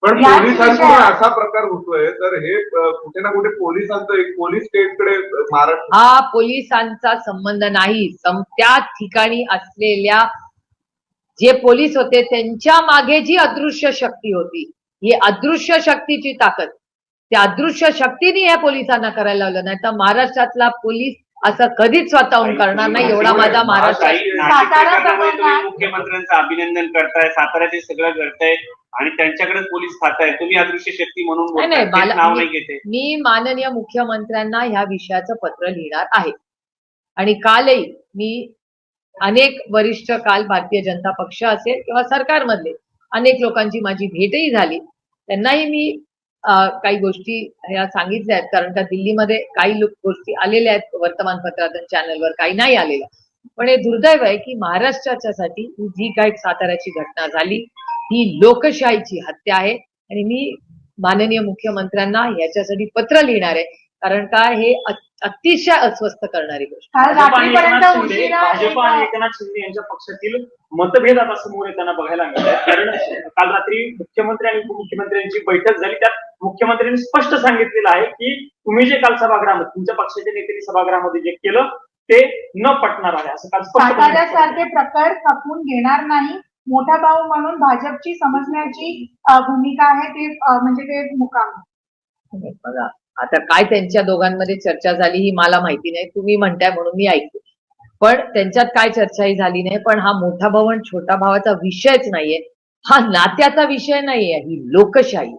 पण पोलिसांकडून असा प्रकार होतोय तर हे कुठे ना कुठे पोलिसांचं एक पोलीस स्टेटकडे महाराष्ट्र हा पोलिसांचा संबंध नाही. त्या ठिकाणी असलेल्या जे पोलीस होते त्यांच्या मागे जी अदृश्य शक्ती होती, ही अदृश्य शक्तीची ताकद, त्या अदृश्य शक्तीने या पोलिसांना करायला लावलं. नाही तर महाराष्ट्रातला पोलीस असं कधीच स्वतःहून करणार नाही. एवढा माझा महाराष्ट्र. मुख्यमंत्र्यांचं अभिनंदन करताय, सातारा ते सगळं घडतंय आणि त्यांच्याकडे पोलीस खाताय, तुम्ही अदृश्य शक्ती म्हणून नाव नाही घेते. मी माननीय मुख्यमंत्र्यांना ह्या विषयाचं पत्र लिहिणार आहे आणि कालही मी अनेक वरिष्ठ, काल भारतीय जनता पक्ष असेल किंवा सरकारमधले अनेक लोकांची माझी भेटही झाली. त्यांनाही मी काही गोष्टी ह्या सांगितल्या आहेत, कारण का दिल्लीमध्ये काही गोष्टी आलेल्या आहेत वर्तमानपत्रात आणि चॅनलवर, काही नाही आलेल्या. पण हे दुर्दैव आहे की महाराष्ट्राच्यासाठी जी काही साताऱ्याची घटना झाली ही लोकशाहीची हत्या आहे आणि मी माननीय मुख्यमंत्र्यांना याच्यासाठी पत्र लिहिणार आहे, कारण का हे अतिशय अस्वस्थ करणारी गोष्ट. भाजप आणि एकनाथ शिंदे यांच्या पक्षातील मतभेद आता समोर येताना बघायला मिळतात. कारण काल रात्री मुख्यमंत्री आणि उपमुख्यमंत्र्यांची बैठक झाली, त्यात मुख्यमंत्र्यांनी स्पष्ट सांगितलेलं आहे की तुम्ही जे काल सभागृहामध्ये तुमच्या पक्षाच्या नेत्यांनी सभागृहामध्ये जे केलं ते न पटणार आहे, असं काल साताऱ्यासारखे प्रकार खपवून घेणार नाही. मोठा भाऊ म्हणून भाजपची समजण्याची भूमिका आहे ते, म्हणजे ते मुकाम. बघा आता काय त्यांच्या दोघांमध्ये चर्चा झाली ही मला माहिती नाही, तुम्ही म्हणताय म्हणून मी ऐकते. पण त्यांच्यात काय चर्चाही झाली नाही. पण हा मोठा भाऊ आणि छोटा भावाचा विषयच नाहीये, हा नात्याचा विषय नाहीये, ही लोकशाही.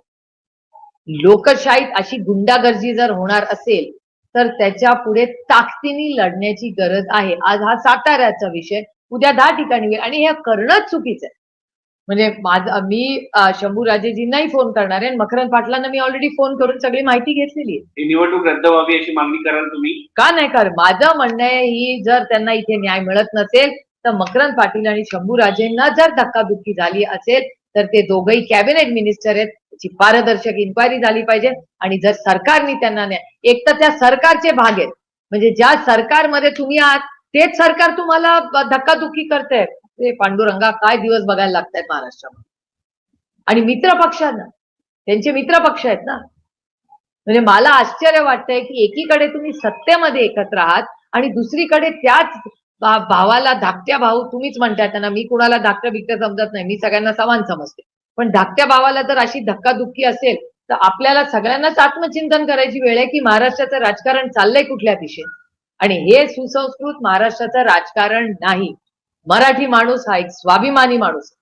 लोकशाहीत अशी गुंडागर्दी जर होणार असेल तर त्याच्या पुढे ताकदीने लढण्याची गरज आहे. आज हा साताऱ्याचा विषय, उद्या 10 ठिकाणी होईल आणि हे करणंच चुकीचं आहे. म्हणजे मी शंभूराजेजींनाही फोन करणार आहे आणि मकरंद पाटलांना मी ऑलरेडी फोन करून सगळी माहिती घेतलेली आहे. निवडणूक रद्द व्हावी अशी मागणी कराल तुम्ही? का नाही कर, माझं म्हणणं आहे ही जर त्यांना इथे न्याय मिळत नसेल तर मकरंद पाटील आणि शंभूराजेंना जर धक्काबुक्की झाली असेल तर ते दोघंही कॅबिनेट मिनिस्टर आहेत, त्याची पारदर्शक इन्क्वायरी झाली पाहिजे. आणि जर सरकारने त्यांना एक तर त्या सरकारचे भाग आहेत, म्हणजे ज्या सरकारमध्ये तुम्ही आहात तेच सरकार तुम्हाला धक्काबुक्की करतंय. ते पांडुरंगा काय दिवस बघायला लागतायत महाराष्ट्रामध्ये. आणि मित्र पक्षांना, त्यांचे मित्र पक्ष आहेत ना, म्हणजे मला आश्चर्य वाटतंय की एकीकडे तुम्ही सत्तेमध्ये एकत्र आहात आणि दुसरीकडे त्याच भावाला धाकट्या भाऊ तुम्हीच म्हणताय त्यांना. मी कुणाला धाकटं बिकटं समजत नाही, मी सगळ्यांना समान समजते. पण धाकट्या भावाला जर अशी धक्काधुक्की असेल तर आपल्याला सगळ्यांनाच आत्मचिंतन करायची वेळ आहे की महाराष्ट्राचं राजकारण चाललंय कुठल्या दिशेने. आणि हे सुसंस्कृत महाराष्ट्राचं राजकारण नाही. मराठी माणूस हा एक स्वाभिमानी माणूस.